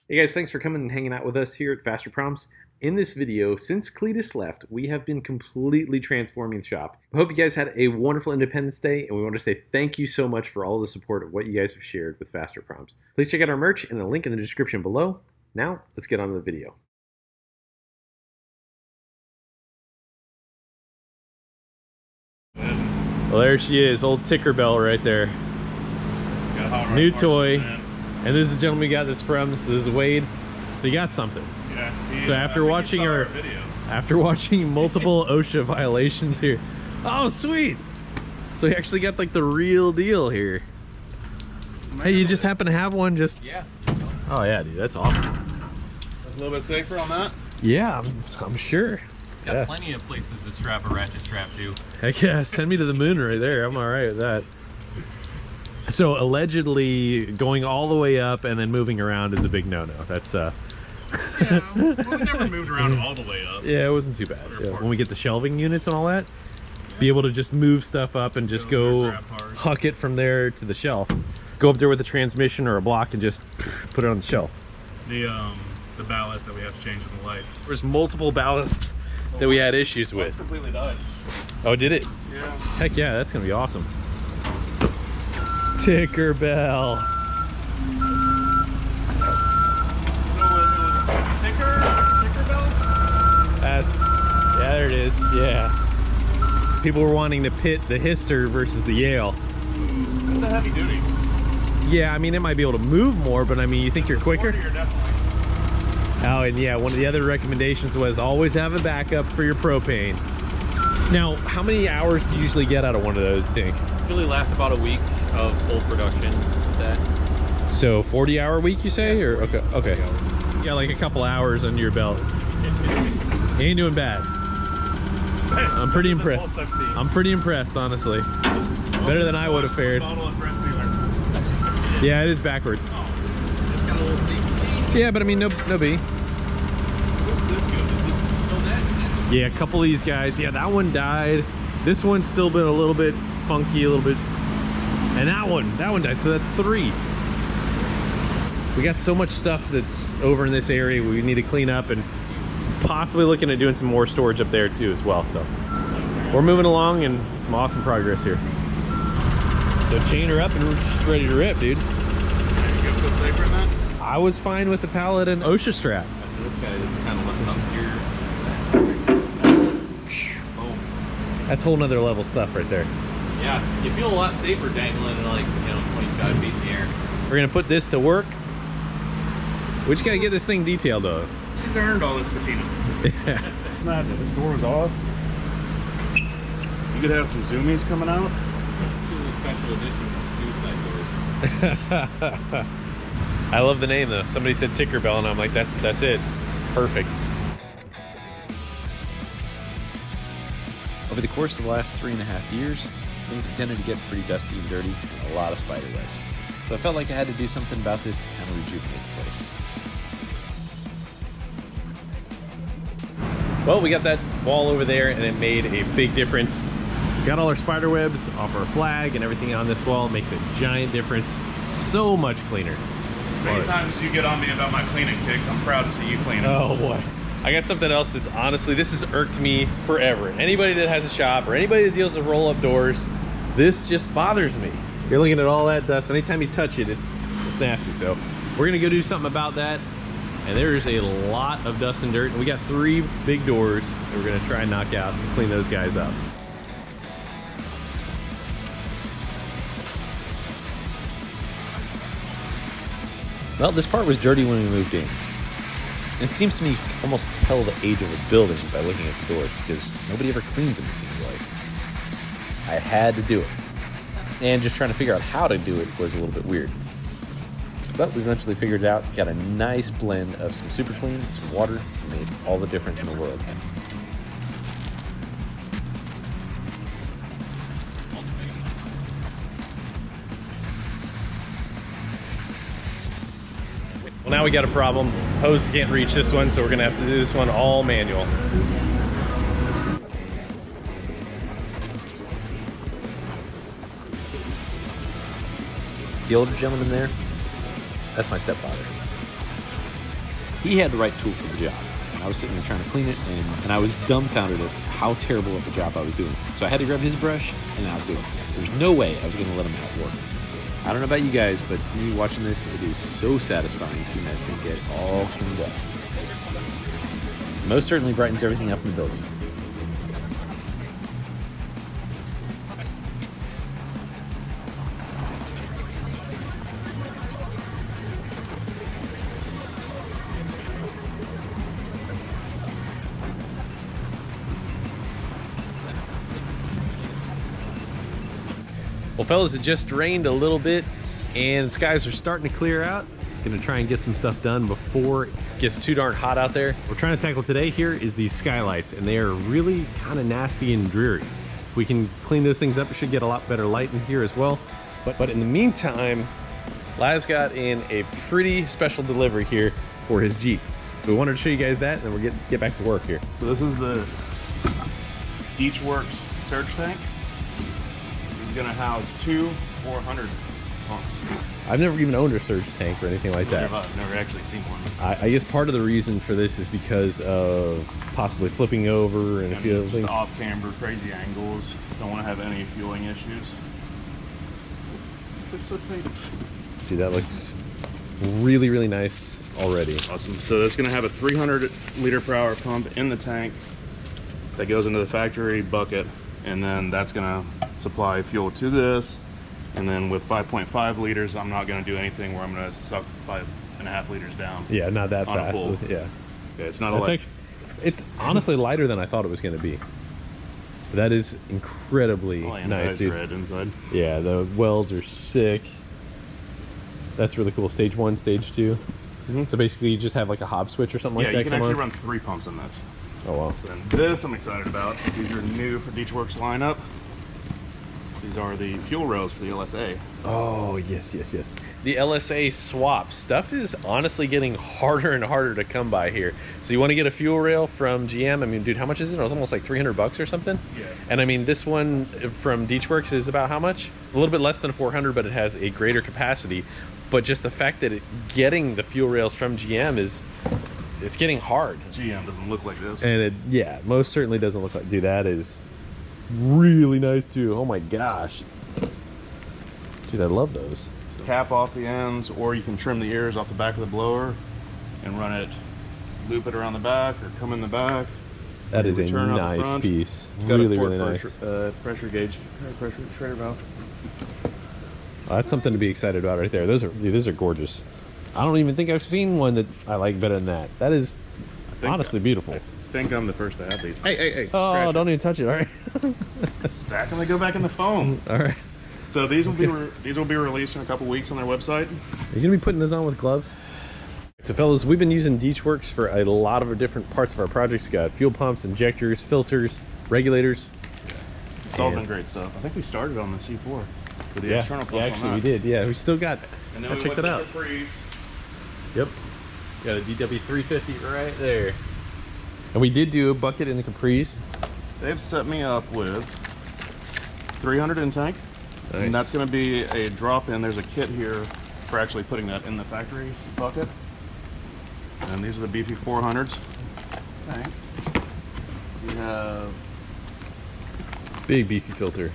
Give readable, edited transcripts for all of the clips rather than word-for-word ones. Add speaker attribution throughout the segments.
Speaker 1: Hey guys, thanks for coming and hanging out with us here at Fasterproms. In this video, since Cleetus left, we have been completely transforming the shop. I hope you guys had a wonderful Independence Day, and we want to say thank you so much for all the support of what you guys have shared with Fasterproms. Please check out our merch and the link in the description below. Now, let's get on to the video. Well, there she is, old Tinkerbell right there. New toy. And this is the gentleman we got this from. So this is Wade. So you got something.
Speaker 2: Yeah.
Speaker 1: So after watching our
Speaker 2: video,
Speaker 1: after watching multiple OSHA violations here. Oh, sweet. So you actually got like the real deal here. Hey, you just happen to have one just...
Speaker 2: Yeah.
Speaker 1: Oh yeah, dude, that's awesome.
Speaker 2: A little bit safer on that?
Speaker 1: Yeah, I'm sure.
Speaker 3: Got plenty of places to strap a ratchet strap to.
Speaker 1: Heck yeah, send me to the moon right there. I'm all right with that. So allegedly going all the way up and then moving around is a big no-no. That's
Speaker 2: Yeah, we've never moved around all the way up.
Speaker 1: yeah, it wasn't too bad. Yeah, when we get the shelving units and all that, be able to just move stuff up and just go huck it from there to the shelf. Go up there with a transmission or a block and just put it on the shelf.
Speaker 2: The ballasts that we have to change in the lights.
Speaker 1: There's multiple ballasts that we had issues with.
Speaker 2: It's completely died.
Speaker 1: Oh, did it?
Speaker 2: Yeah.
Speaker 1: Heck yeah, that's gonna be awesome. Tinkerbell.
Speaker 2: Tinkerbell?
Speaker 1: Yeah, there it is. Yeah. People were wanting to pit the Hister versus the Yale.
Speaker 2: That's a heavy duty.
Speaker 1: Yeah, I mean, it might be able to move more, but I mean, you think you're quicker?
Speaker 2: Definitely.
Speaker 1: Oh, and yeah, one of the other recommendations was always have a backup for your propane. Now, how many hours do you usually get out of one of those, Dink?
Speaker 3: Really lasts about a week of full production.
Speaker 1: So 40-hour week, you say? Or okay. You got like a couple hours under your belt. You ain't doing bad. I'm pretty impressed. I'm pretty impressed, honestly. Better than I would have fared. Yeah, it is backwards. Yeah, but I mean, no B. Yeah, a couple of these guys. Yeah, that one died. This one's still been a little bit funky, a little bit. And that one died, so that's 3. We got so much stuff that's over in this area we need to clean up, and possibly looking at doing some more storage up there too as well. So we're moving along and some awesome progress here. So chain her up and we're just ready to rip, dude.
Speaker 2: You feel safer in that?
Speaker 1: I was fine with the pallet and OSHA strap.
Speaker 3: So this guy just kind of left something here. Boom.
Speaker 1: That's whole nother level stuff right there.
Speaker 3: Yeah, you feel a lot safer dangling like, 25 feet in the air.
Speaker 1: We're gonna put this to work. We just gotta get this thing detailed though.
Speaker 2: He's earned all this patina.
Speaker 1: Yeah.
Speaker 2: Imagine, this door was off. You could have some zoomies coming out.
Speaker 3: This is a special edition of suicide doors.
Speaker 1: I love the name though. Somebody said Tinkerbell and I'm like, that's it. Perfect.
Speaker 4: Over the course of the last 3.5 years, things have tended to get pretty dusty and dirty with a lot of spider webs. So I felt like I had to do something about this to kind of rejuvenate the place.
Speaker 1: Well, we got that wall over there and it made a big difference. We got all our spider webs off our flag and everything on this wall. It makes a giant difference. So much cleaner.
Speaker 2: Many times you get on me about my cleaning kicks. I'm proud to see you clean it.
Speaker 1: Oh boy. I got something else that's honestly, this has irked me forever. Anybody that has a shop or anybody that deals with roll-up doors, this just bothers me. You're looking at all that dust. Anytime you touch it, it's nasty. So we're gonna go do something about that. And there's a lot of dust and dirt. And we got 3 big doors that we're gonna try and knock out and clean those guys up.
Speaker 4: Well, this part was dirty when we moved in. It seems to me you can almost tell the age of a building by looking at the doors because nobody ever cleans them, it seems like. I had to do it. And just trying to figure out how to do it was a little bit weird. But we eventually figured it out, got a nice blend of some super clean and some water, and made all the difference in the world.
Speaker 1: Well, now we got a problem. Hose can't reach this one, so we're gonna have to do this one all manual.
Speaker 4: The older gentleman there, that's my stepfather. He had the right tool for the job. And I was sitting there trying to clean it, and I was dumbfounded at how terrible of a job I was doing. So I had to grab his brush and outdo him. There's no way I was going to let him outwork. I don't know about you guys, but to me, watching this, it is so satisfying seeing that thing get all cleaned up. Most certainly brightens everything up in the building.
Speaker 1: Well, fellas, it just rained a little bit and the skies are starting to clear out. Gonna try and get some stuff done before it gets too darn hot out there. What we're trying to tackle today here is these skylights, and they are really kind of nasty and dreary. If we can clean those things up, it should get a lot better light in here as well. But in the meantime, Laz got in a pretty special delivery here for his Jeep. So we wanted to show you guys that, and then we'll get back to work here.
Speaker 2: So this is the Beachworks surge tank. It's gonna house 2 400 pumps.
Speaker 1: I've never even owned a surge tank or anything like that.
Speaker 2: I've never actually seen one.
Speaker 1: I guess part of the reason for this is because of possibly flipping over and a few other things.
Speaker 2: Off-camber, crazy angles. Don't want to have any fueling issues. It's so thick.
Speaker 1: Dude, that looks really, really nice already.
Speaker 2: Awesome. So that's going to have a 300 liter per hour pump in the tank that goes into the factory bucket, and then that's going to supply fuel to this. And then with 5.5 liters, I'm not going to do anything where I'm going to suck 5.5 liters down.
Speaker 1: Yeah, not that
Speaker 2: on a
Speaker 1: fast.
Speaker 2: pull.
Speaker 1: Yeah.
Speaker 2: Yeah, it's not a lot.
Speaker 1: It's honestly lighter than I thought it was going to be. That is incredibly nice, dude.
Speaker 2: Red inside.
Speaker 1: Yeah, the welds are sick. That's really cool. Stage 1, stage 2.
Speaker 2: Mm-hmm.
Speaker 1: So basically, you just have like a hob switch or something like that.
Speaker 2: Yeah, you can
Speaker 1: come
Speaker 2: actually
Speaker 1: on.
Speaker 2: run 3 pumps in this.
Speaker 1: Oh wow.
Speaker 2: So, and this I'm excited about. These are new for Beachworks lineup. These are the fuel rails for the LSA.
Speaker 1: Oh, yes, yes, yes. The LSA swap stuff is honestly getting harder and harder to come by here. So you want to get a fuel rail from GM? I mean, dude, how much is it? It was almost like $300 or something.
Speaker 2: Yeah.
Speaker 1: And I mean, this one from Beachworks is about how much? A little bit less than 400, but it has a greater capacity. But just the fact that getting the fuel rails from GM it's getting hard.
Speaker 2: GM doesn't look like this.
Speaker 1: And it, yeah, most certainly doesn't look like, dude, that is really nice too. Oh my gosh. Dude, I love those.
Speaker 2: Cap off the ends, or you can trim the ears off the back of the blower and run it, loop it around the back or come in the back.
Speaker 1: That is a
Speaker 2: Return out the
Speaker 1: nice
Speaker 2: front.
Speaker 1: piece.
Speaker 2: It's got
Speaker 1: Really,
Speaker 2: a
Speaker 1: really
Speaker 2: 4
Speaker 1: nice.
Speaker 2: pressure gauge, pressure restrainer valve.
Speaker 1: Oh, that's something to be excited about right there. Those are gorgeous. I don't even think I've seen one that I like better than that. That is honestly beautiful.
Speaker 2: I think I'm the first to have these. Hey.
Speaker 1: Oh,
Speaker 2: scratch
Speaker 1: don't even touch it. All right.
Speaker 2: it. Stack them, they go back in the foam.
Speaker 1: All right.
Speaker 2: So these will be released in a couple weeks on their website.
Speaker 1: Are you gonna be putting those on with gloves? So fellas, we've been using Beachworks for a lot of different parts of our projects. We got fuel pumps, injectors, filters, regulators.
Speaker 2: It's all been great stuff. I think we started on the C4 for the external pumps.
Speaker 1: Yeah, actually we did. Yeah, we still got.
Speaker 2: And then
Speaker 1: I
Speaker 2: we
Speaker 1: checked
Speaker 2: went
Speaker 1: it
Speaker 2: to
Speaker 1: out.
Speaker 2: Caprice.
Speaker 1: Yep. Got a DW350 right there. And we did do a bucket in the Caprice.
Speaker 2: They've set me up with 300 in tank.
Speaker 1: Nice.
Speaker 2: And that's going to be a drop-in. There's a kit here for actually putting that in the factory bucket. And these are the BP 400s. Tank. We have...
Speaker 1: Big beefy filter.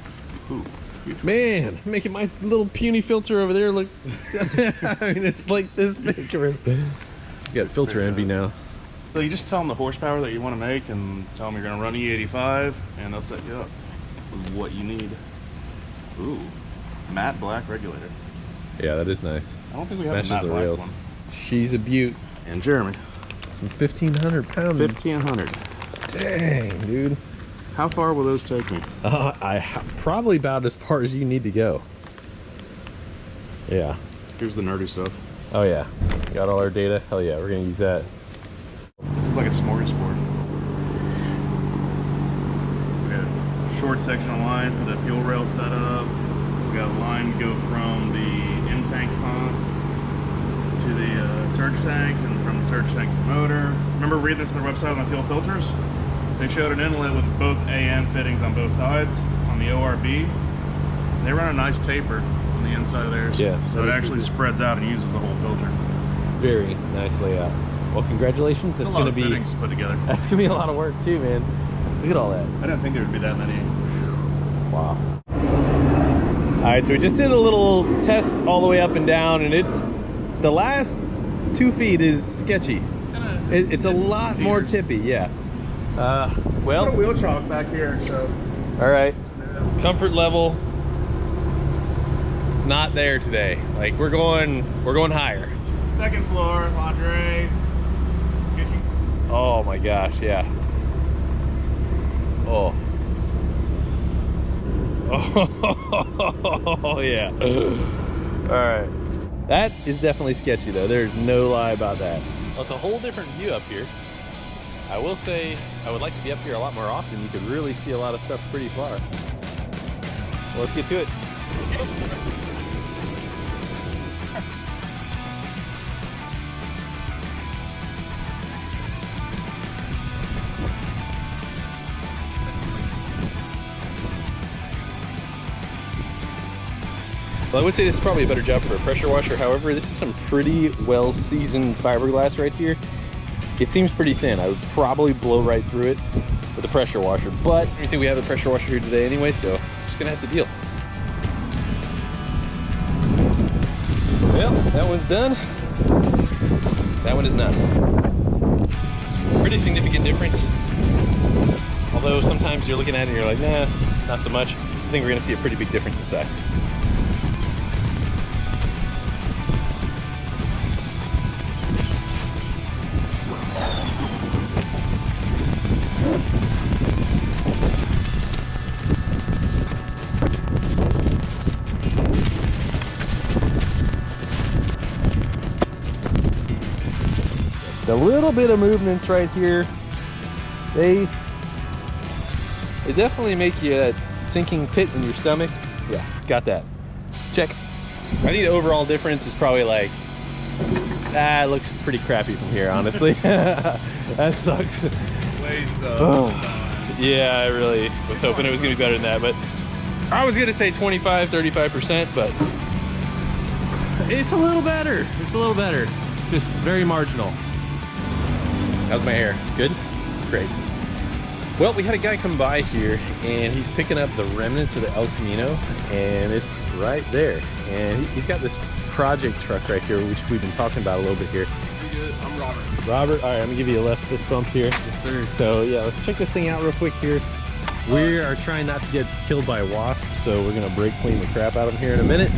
Speaker 2: Ooh, huge.
Speaker 1: Man, making my little puny filter over there look. I mean, it's like this big. You got filter envy now.
Speaker 2: So you just tell them the horsepower that you want to make and tell them you're going to run E85 and they'll set you up with what you need. Ooh, matte black regulator.
Speaker 1: Yeah, that is nice.
Speaker 2: I don't think we have
Speaker 1: Matches
Speaker 2: a matte
Speaker 1: the
Speaker 2: black
Speaker 1: rails.
Speaker 2: one.
Speaker 1: She's a beaut.
Speaker 2: And Jeremy.
Speaker 1: Some 1,500 pounds.
Speaker 2: 1,500.
Speaker 1: Dang, dude.
Speaker 2: How far will those take me?
Speaker 1: Probably about as far as you need to go. Yeah.
Speaker 2: Here's the nerdy stuff.
Speaker 1: Oh yeah. Got all our data. Hell yeah, we're gonna use that.
Speaker 2: This is like a smorgasbord. We got a short sectional line for the fuel rail setup. We got a line to go from the in-tank pump to the surge tank, and from the surge tank to the motor. Remember reading this on their website on the fuel filters? They showed an inlet with both AN fittings on both sides on the ORB. They run a nice taper on the inside of theirs.
Speaker 1: Yeah,
Speaker 2: So it actually spreads out and uses the whole filter.
Speaker 1: Very nice layout. Well, congratulations. It's
Speaker 2: a lot
Speaker 1: gonna
Speaker 2: of
Speaker 1: be
Speaker 2: fittings to put together.
Speaker 1: that's gonna be a lot of work too, man. Look at all that.
Speaker 2: I didn't think there would be that many.
Speaker 1: Wow. All right, so we just did a little test all the way up and down, and it's the last 2 feet is sketchy. It's a lot more tippy, yeah. Well,
Speaker 2: Put a wheel chalk back here, so.
Speaker 1: all right. Comfort level is not there today. Like we're going higher.
Speaker 2: Second floor, lingerie. Get you.
Speaker 1: Oh my gosh, yeah. Oh. Oh yeah. All right. That is definitely sketchy though. There's no lie about that. Well, it's a whole different view up here. I will say I would like to be up here a lot more often. You could really see a lot of stuff pretty far. Well, let's get to it. Well, I would say this is probably a better job for a pressure washer. However, this is some pretty well seasoned fiberglass right here. It seems pretty thin. I would probably blow right through it with a pressure washer, but I think we have a pressure washer here today anyway, so I'm just gonna have to deal. Well, that one's done. That one is not. Pretty significant difference. Although sometimes you're looking at it and you're like, nah, not so much. I think we're gonna see a pretty big difference inside. A little bit of movements right here, they definitely make you that sinking pit in your stomach. Yeah, got that. Check. I think the overall difference is probably like, it looks pretty crappy from here, honestly. That sucks. Yeah, I really was hoping it was gonna be better than that, but I was gonna say 25-35%, but it's a little better. It's a little better. Just very marginal. How's my hair? Good? Great. Well, we had a guy come by here and he's picking up the remnants of the El Camino, and it's right there. And he's got this project truck right here, which we've been talking about a little bit here.
Speaker 3: Pretty good. I'm Robert.
Speaker 1: Robert, all right, I'm gonna give you a left fist bump here.
Speaker 3: Yes, sir.
Speaker 1: So yeah, let's check this thing out real quick here. We are trying not to get killed by wasps, so we're gonna brake clean the crap out of them here in a minute.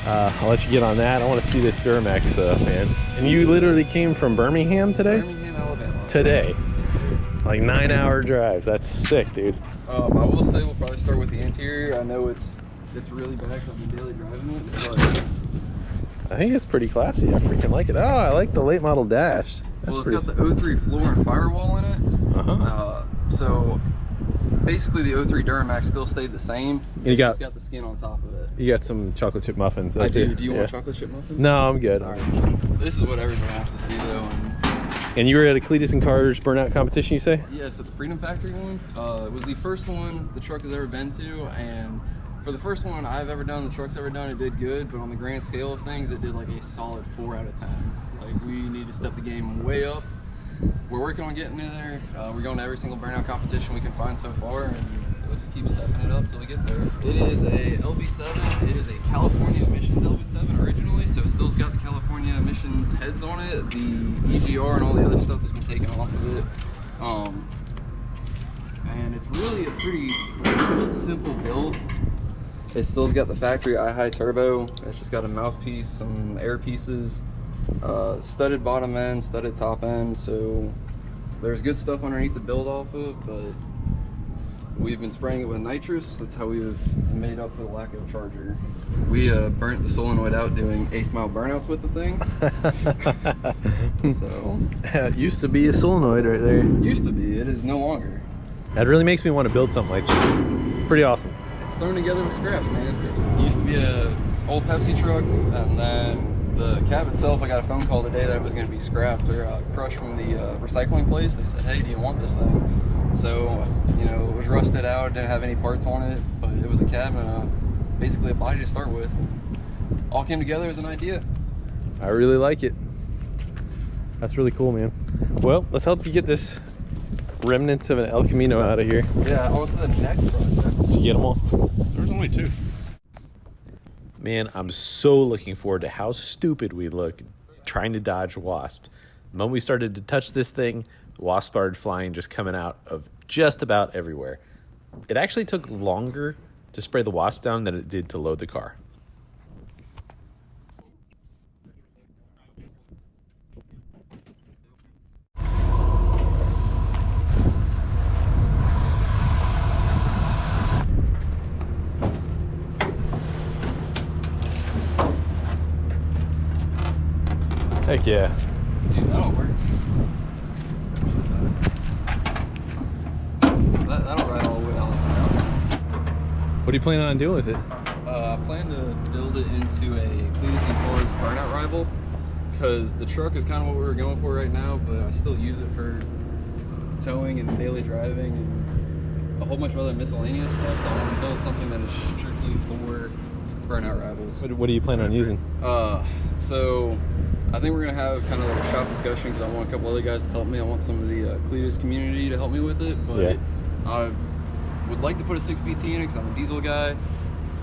Speaker 1: I'll let you get on that. I want to see this Duramax, man. And you literally came from Birmingham today?
Speaker 3: Birmingham, Alabama.
Speaker 1: Today. Like 9-hour drives. That's sick, dude.
Speaker 3: I will say we'll probably start with the interior. I know it's really bad because I've been daily driving it, but
Speaker 1: I think it's pretty classy. I freaking like it. Oh, I like the late model dash. That's
Speaker 3: well, it's
Speaker 1: pretty
Speaker 3: got the 03 floor and firewall in it. So basically the 03 Duramax still stayed the same.
Speaker 1: You got,
Speaker 3: it's got the skin on top of it.
Speaker 1: You got some chocolate chip muffins.
Speaker 3: I do. Do you want chocolate chip muffins?
Speaker 1: No, I'm good.
Speaker 3: All right. This is what everyone has to see though.
Speaker 1: And you were at a Cleetus and Carter's burnout competition, you say?
Speaker 3: Yes, at the Freedom Factory one. It was the first one the truck has ever been to, and for the first one I've ever done, the truck's ever done, it did good, but on the grand scale of things, it did like a solid 4 out of 10. Like, we need to step the game way up. We're working on getting in there. We're going to every single burnout competition we can find so far, and we'll just keep stepping it up till we get there. It is a LB7. It is a California emissions LB7 originally, so it still's got the California emissions heads on it. The EGR and all the other stuff has been taken off of it. And it's really a pretty simple build. It still's got the factory i-high turbo. It's just got a mouthpiece, some air pieces, studded bottom end, studded top end. So there's good stuff underneath to build off of, but we've been spraying it with nitrous. That's how we've made up for the lack of charger. We burnt the solenoid out doing 8th mile burnouts with the thing. So
Speaker 1: it used to be a solenoid right there.
Speaker 3: Used to be. It is no longer.
Speaker 1: That really makes me want to build something like this. Pretty awesome.
Speaker 3: It's thrown together with scraps, man. It used to be a old Pepsi truck, and then the cab itself, I got a phone call today that it was going to be scrapped or crushed from the recycling place. They said, hey, do you want this thing? So, you know, it was rusted out, didn't have any parts on it, but it was a cab and basically a body to start with. And all came together as an idea.
Speaker 1: I really like it. That's really cool, man. Well, let's help you get this remnants of an El Camino out of here.
Speaker 3: Yeah, on to the next project.
Speaker 1: Did you get them all?
Speaker 2: There's only 2.
Speaker 4: Man, I'm so looking forward to how stupid we look trying to dodge wasps. The moment we started to touch this thing, wasps started flying, just coming out of just about everywhere. It actually took longer to spray the wasp down than it did to load the car.
Speaker 1: Heck yeah.
Speaker 3: Dude, that'll work. That'll ride all the way out.
Speaker 1: What are you planning on doing with it?
Speaker 3: I plan to build it into a Cleetus and Cars burnout rival, because the truck is kind of what we were going for right now, but I still use it for towing and daily driving and a whole bunch of other miscellaneous stuff, so I want to build something that is strictly for burnout rivals.
Speaker 1: What do you plan on using?
Speaker 3: So I think we're gonna have kind of like a shop discussion, because I want a couple other guys to help me. I want some of the Cleetus community to help me with it, but
Speaker 1: Yeah.
Speaker 3: I would like to put a 6BT in it because I'm a diesel guy.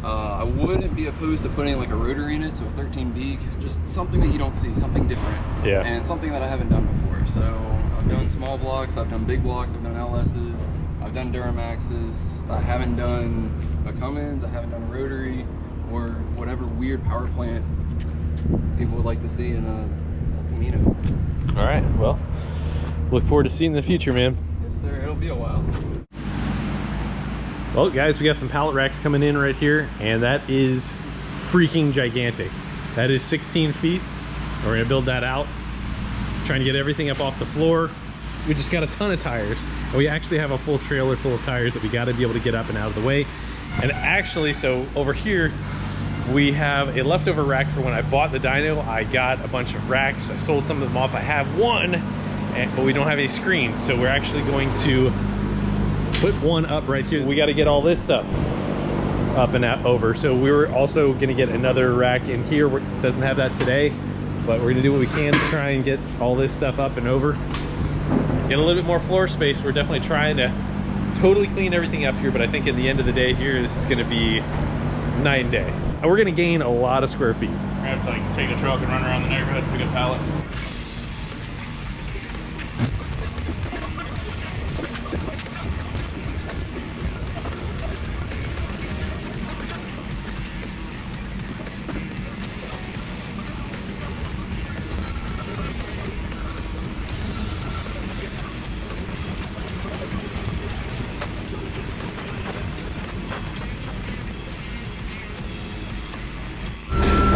Speaker 3: I wouldn't be opposed to putting like a rotary in it, so a 13B, just something that you don't see, something different,
Speaker 1: Yeah.
Speaker 3: and something that I haven't done before. So I've done small blocks, I've done big blocks, I've done LS's, I've done Duramaxes. I haven't done a Cummins, I haven't done a rotary, or whatever weird power plant people would like to see in a Camino.
Speaker 1: All right, well, look forward to seeing the future, man.
Speaker 3: Yes, sir. It'll be a while.
Speaker 1: Well, guys, we got some pallet racks coming in right here, and that is freaking gigantic. That is 16 feet. We're gonna build that out, trying to get everything up off the floor. We just got a ton of tires, and we actually have a full trailer full of tires that we got to be able to get up and out of the way. And actually, so over here, we have a leftover rack for when I bought the dyno. I got a bunch of racks. I sold some of them off. I have one, but we don't have any screens, so we're actually going to put one up right here. We got to get all this stuff up and over. So we were also going to get another rack in here. Doesn't have that today, but we're going to do what we can to try and get all this stuff up and over. Get a little bit more floor space. We're definitely trying to totally clean everything up here, but I think at the end of the day here, this is going to be night and day. And we're going to gain a lot of square feet.
Speaker 2: We're gonna have to like take a truck and run around the neighborhood and pick up pallets.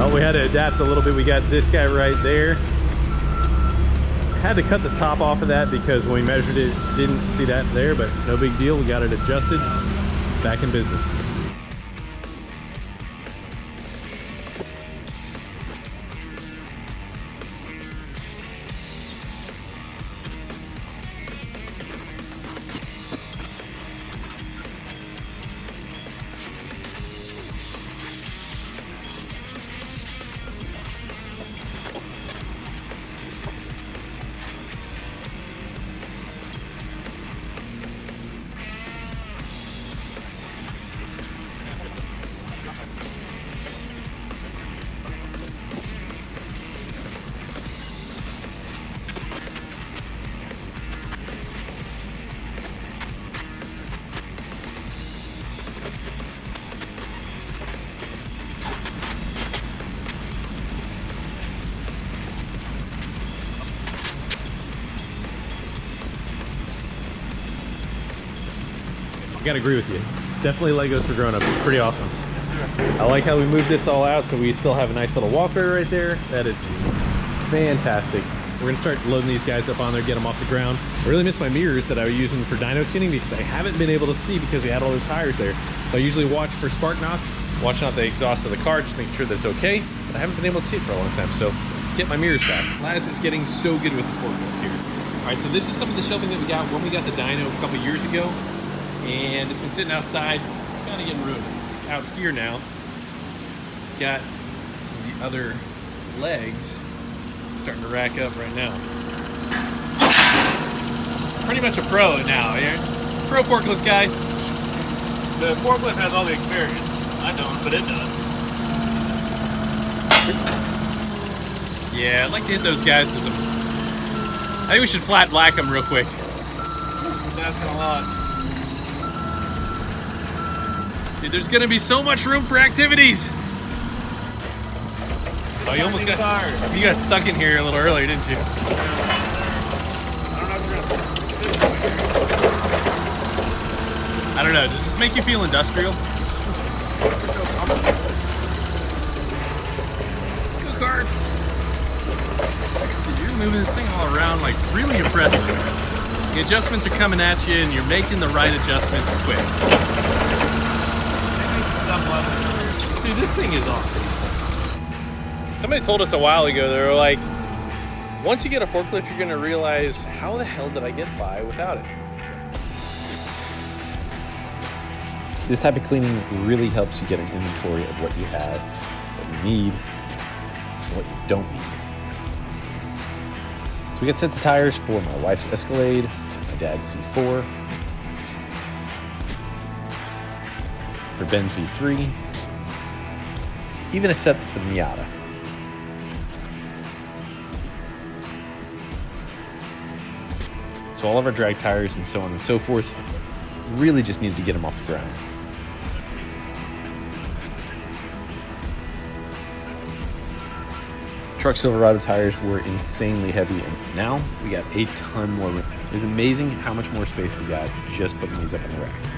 Speaker 1: Well, we had to adapt a little bit. We got this guy right there. Had to cut the top off of that because when we measured it, didn't see that there, but no big deal. We got it adjusted. Back in business. I gotta agree with you. Definitely Legos for grown-ups. It's pretty awesome. I like how we moved this all out so we still have a nice little walkway right there. That is fantastic. We're gonna start loading these guys up on there, get them off the ground. I really miss my mirrors that I was using for dyno tuning because I haven't been able to see because we had all those tires there. So I usually watch for spark knots, watching out the exhaust of the car, just making sure that's okay. But I haven't been able to see it for a long time, so get my mirrors back. Laz is getting so good with the forklift here. All right, so this is some of the shelving that we got when we got the dyno a couple years ago. And it's been sitting outside, kind of getting ruined. Out here now, got some of the other legs starting to rack up right now. Pretty much a pro now. You're pro forklift guy.
Speaker 2: The forklift has all the experience. I don't, but it does.
Speaker 1: Yeah, I'd like to hit those guys with them. I think we should flat black them real quick.
Speaker 2: That's a lot.
Speaker 1: Dude, there's gonna be so much room for activities. Oh, you almost got
Speaker 2: tired.
Speaker 1: You got stuck in here a little earlier, didn't you?
Speaker 2: I don't know if you're gonna.
Speaker 1: I don't know. Does this make you feel industrial? Go-karts. Dude, you're moving this thing all around like really impressive. The adjustments are coming at you, and you're making the right adjustments quick. Dude, this thing is awesome. Somebody told us a while ago, they were like, once you get a forklift, you're gonna realize, how the hell did I get by without it?
Speaker 4: This type of cleaning really helps you get an inventory of what you have, what you need, and what you don't need. So we got sets of tires for my wife's Escalade, my dad's C4, for Ben's V3, even a set for the Miata. So all of our drag tires and so on and so forth, really just needed to get them off the ground. Truck Silverado tires were insanely heavy, and now we got a ton more room. It's amazing how much more space we got just putting these up on the racks.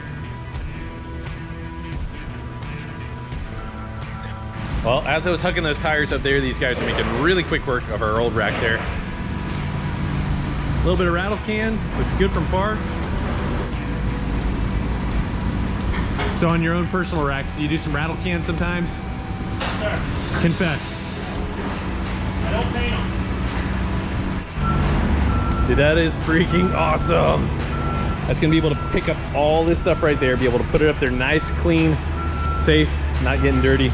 Speaker 1: Well, as I was hugging those tires up there, these guys are making really quick work of our old rack there. A little bit of rattle can, looks good from far. So on your own personal racks, you do some rattle cans sometimes?
Speaker 2: Sure.
Speaker 1: Confess.
Speaker 2: I don't paint them.
Speaker 1: Dude, that is freaking awesome. That's gonna be able to pick up all this stuff right there, be able to put it up there nice, clean, safe, not getting dirty.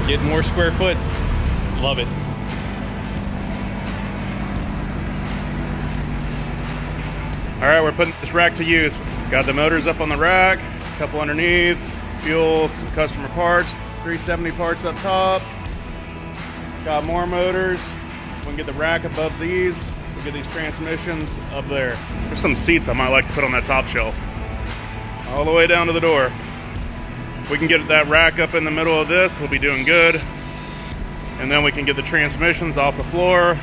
Speaker 1: Getting more square foot. Love it.
Speaker 2: All right, we're putting this rack to use. Got the motors up on the rack, a couple underneath, fuel, some customer parts, 370 parts up top. Got more motors. We can get the rack above these. We'll get these transmissions up there. There's some seats I might like to put on that top shelf. All the way down to the door. We can get that rack up in the middle of this, we'll be doing good. And then we can get the transmissions off the floor.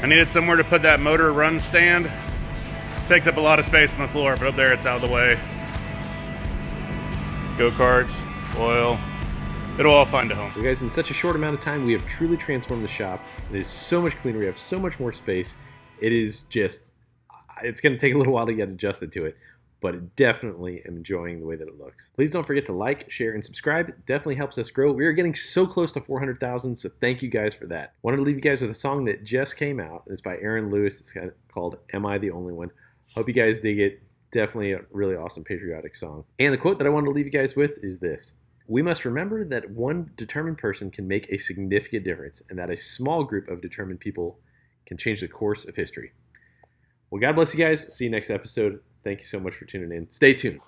Speaker 2: I needed somewhere to put that motor run stand. Takes up a lot of space on the floor, but up there it's out of the way. Go-karts, oil, it'll all find a home.
Speaker 1: You guys, in such a short amount of time, we have truly transformed the shop. It is so much cleaner, we have so much more space. It is just, it's gonna take a little while to get adjusted to it, but definitely am enjoying the way that it looks. Please don't forget to like, share, and subscribe. It definitely helps us grow. We are getting so close to 400,000, so thank you guys for that. Wanted to leave you guys with a song that just came out. It's by Aaron Lewis. It's called Am I the Only One? Hope you guys dig it. Definitely a really awesome patriotic song. And the quote that I wanted to leave you guys with is this: we must remember that one determined person can make a significant difference, and that a small group of determined people can change the course of history. Well, God bless you guys. See you next episode. Thank you so much for tuning in. Stay tuned.